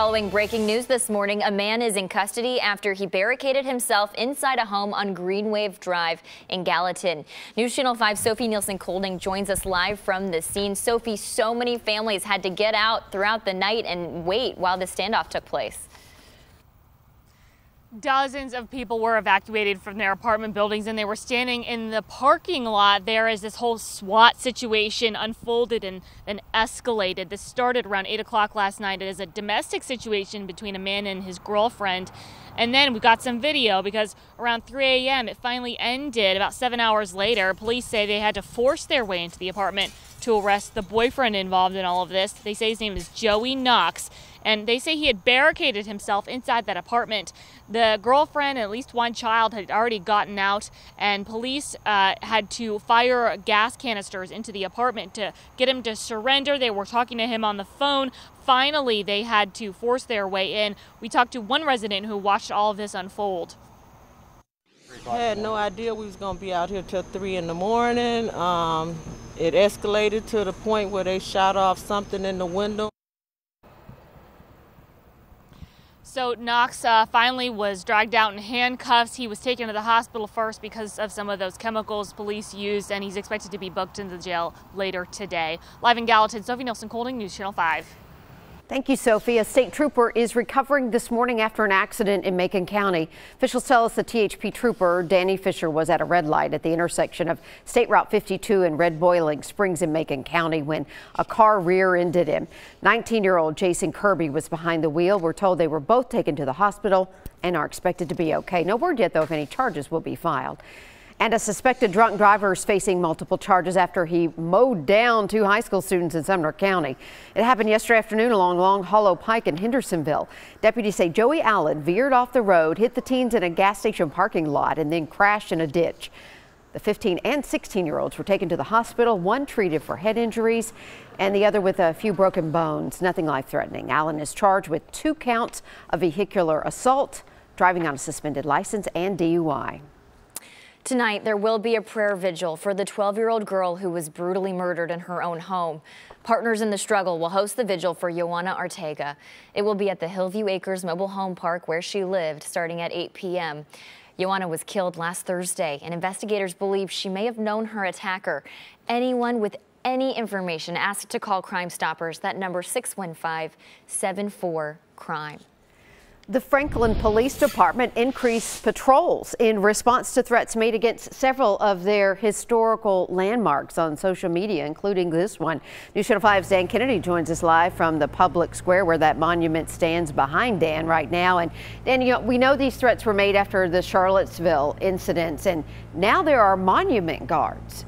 Following breaking news this morning, a man is in custody after he barricaded himself inside a home on Greenwave Drive in Gallatin. News Channel 5 Sophie Nielsen-Colding joins us live from the scene. Sophie, so many families had to get out throughout the night and wait while the standoff took place. Dozens of people were evacuated from their apartment buildings, and they were standing in the parking lot there as this whole SWAT situation unfolded and escalated. This started around 8 o'clock last night as a domestic situation between a man and his girlfriend. And then we got some video because around 3 a.m. it finally ended. About 7 hours later, police say they had to force their way into the apartment to arrest the boyfriend involved in all of this. They say his name is Joey Knox, and they say he had barricaded himself inside that apartment. The girlfriend and at least one child had already gotten out, and police had to fire gas canisters into the apartment to get him to surrender. They were talking to him on the phone. Finally, they had to force their way in. We talked to one resident who watched all of this unfold. I had no idea we was going to be out here till 3 in the morning. It escalated to the point where they shot off something in the window. So Knox finally was dragged out in handcuffs. He was taken to the hospital first because of some of those chemicals police used, and he's expected to be booked into the jail later today. Live in Gallatin, Sophie Nielsen-Colding, News Channel 5. Thank you, Sophie. A state trooper is recovering this morning after an accident in Macon County. Officials tell us the THP trooper, Danny Fisher, was at a red light at the intersection of State Route 52 and Red Boiling Springs in Macon County when a car rear-ended him. 19-year-old Jason Kirby was behind the wheel. We're told they were both taken to the hospital and are expected to be okay. No word yet, though, if any charges will be filed. And a suspected drunk driver is facing multiple charges after he mowed down 2 high school students in Sumner County. It happened yesterday afternoon along Long Hollow Pike in Hendersonville. Deputies say Joey Allen veered off the road, hit the teens in a gas station parking lot, and then crashed in a ditch. The 15 and 16-year-olds were taken to the hospital, one treated for head injuries and the other with a few broken bones. Nothing life-threatening. Allen is charged with 2 counts of vehicular assault, driving on a suspended license, and DUI. Tonight, there will be a prayer vigil for the 12-year-old girl who was brutally murdered in her own home. Partners in the Struggle will host the vigil for Joanna Ortega. It will be at the Hillview Acres Mobile Home Park where she lived, starting at 8 p.m. Joanna was killed last Thursday, and investigators believe she may have known her attacker. Anyone with any information asked to call Crime Stoppers. That number 615-74-CRIME. The Franklin Police Department increased patrols in response to threats made against several of their historical landmarks on social media, including this one. News Channel 5's Dan Kennedy joins us live from the public square where that monument stands behind Dan right now. And Dan, we know these threats were made after the Charlottesville incidents, and now there are monument guards.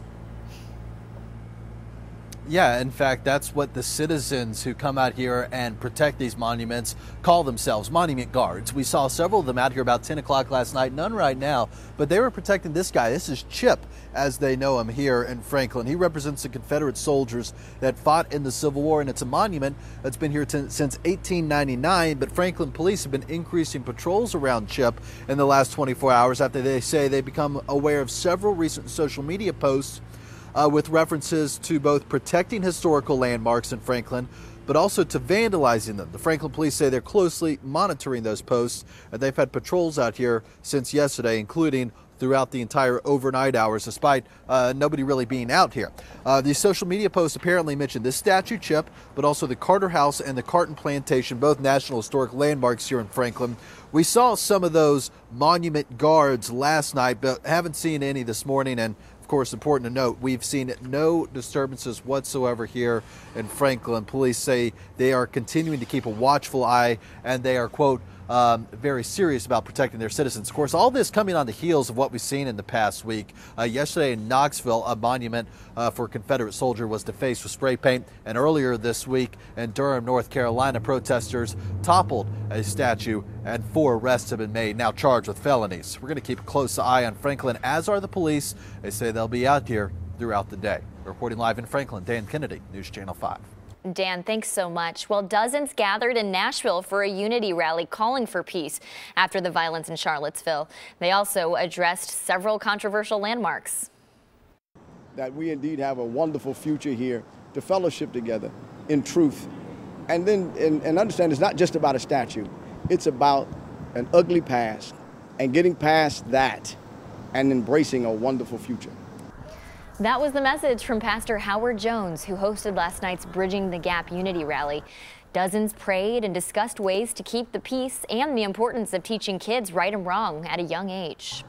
Yeah, in fact, that's what the citizens who come out here and protect these monuments call themselves, monument guards. We saw several of them out here about 10 o'clock last night, none right now, but they were protecting this guy. This is Chip, as they know him here in Franklin. He represents the Confederate soldiers that fought in the Civil War, and it's a monument that's been here since 1899, but Franklin police have been increasing patrols around Chip in the last 24 hours after they say they become aware of several recent social media posts with references to both protecting historical landmarks in Franklin, but also to vandalizing them. The Franklin police say they're closely monitoring those posts, and they've had patrols out here since yesterday, including throughout the entire overnight hours, despite nobody really being out here. These social media posts apparently mentioned this statue, Chip, but also the Carter House and the Carton Plantation, both National Historic Landmarks here in Franklin. We saw some of those monument guards last night, but haven't seen any this morning. And of course, important to note, we've seen no disturbances whatsoever here in Franklin. Police say they are continuing to keep a watchful eye, and they are, quote, very serious about protecting their citizens. Of course, all this coming on the heels of what we've seen in the past week. Yesterday in Knoxville, a monument for a Confederate soldier was defaced with spray paint. And earlier this week in Durham, North Carolina, protesters toppled a statue and 4 arrests have been made, now charged with felonies. We're going to keep a close eye on Franklin, as are the police. They say they'll be out here throughout the day. Reporting live in Franklin, Dan Kennedy, News Channel 5. Dan, thanks so much. Well, dozens gathered in Nashville for a unity rally calling for peace after the violence in Charlottesville. They also addressed several controversial landmarks. That we indeed have a wonderful future here to fellowship together in truth And then and understand it's not just about a statue. It's about an ugly past and getting past that and embracing a wonderful future. That was the message from Pastor Howard Jones, who hosted last night's Bridging the Gap Unity Rally. Dozens prayed and discussed ways to keep the peace and the importance of teaching kids right and wrong at a young age.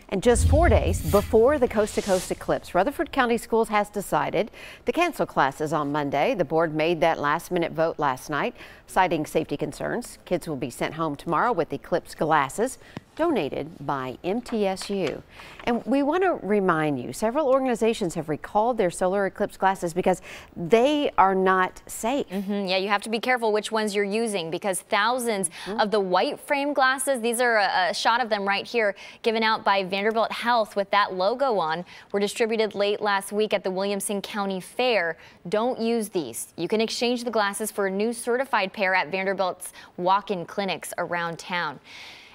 And just 4 days before the coast-to-coast eclipse, Rutherford County Schools has decided to cancel classes on Monday. The board made that last-minute vote last night, citing safety concerns. Kids will be sent home tomorrow with eclipse glasses donated by MTSU. And we want to remind you, several organizations have recalled their solar eclipse glasses because they are not safe. Yeah, you have to be careful which ones you're using because thousands of the white frame glasses, these are a shot of them right here, given out by Vanderbilt Health with that logo on, were distributed late last week at the Williamson County Fair. Don't use these. You can exchange the glasses for a new certified pair at Vanderbilt's walk-in clinics around town.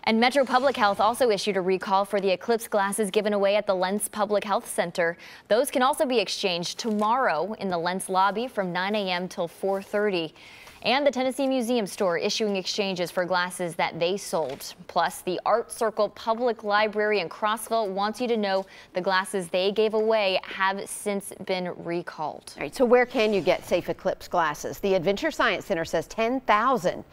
And Metro Public Health also issued a recall for the eclipse glasses given away at the Lents Public Health Center. Those can also be exchanged tomorrow in the Lents lobby from 9 a.m. till 4:30. And the Tennessee Museum Store issuing exchanges for glasses that they sold. Plus, the Art Circle Public Library in Crossville wants you to know the glasses they gave away have since been recalled. All right, so where can you get safe eclipse glasses? The Adventure Science Center says 10,000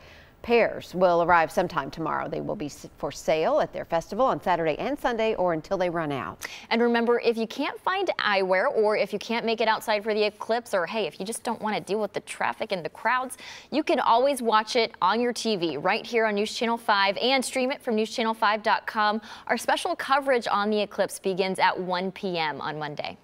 pairs will arrive sometime tomorrow. They will be for sale at their festival on Saturday and Sunday or until they run out. And remember, if you can't find eyewear or if you can't make it outside for the eclipse, or hey, if you just don't want to deal with the traffic and the crowds, you can always watch it on your TV right here on News Channel 5 and stream it from newschannel5.com. Our special coverage on the eclipse begins at 1 p.m. on Monday.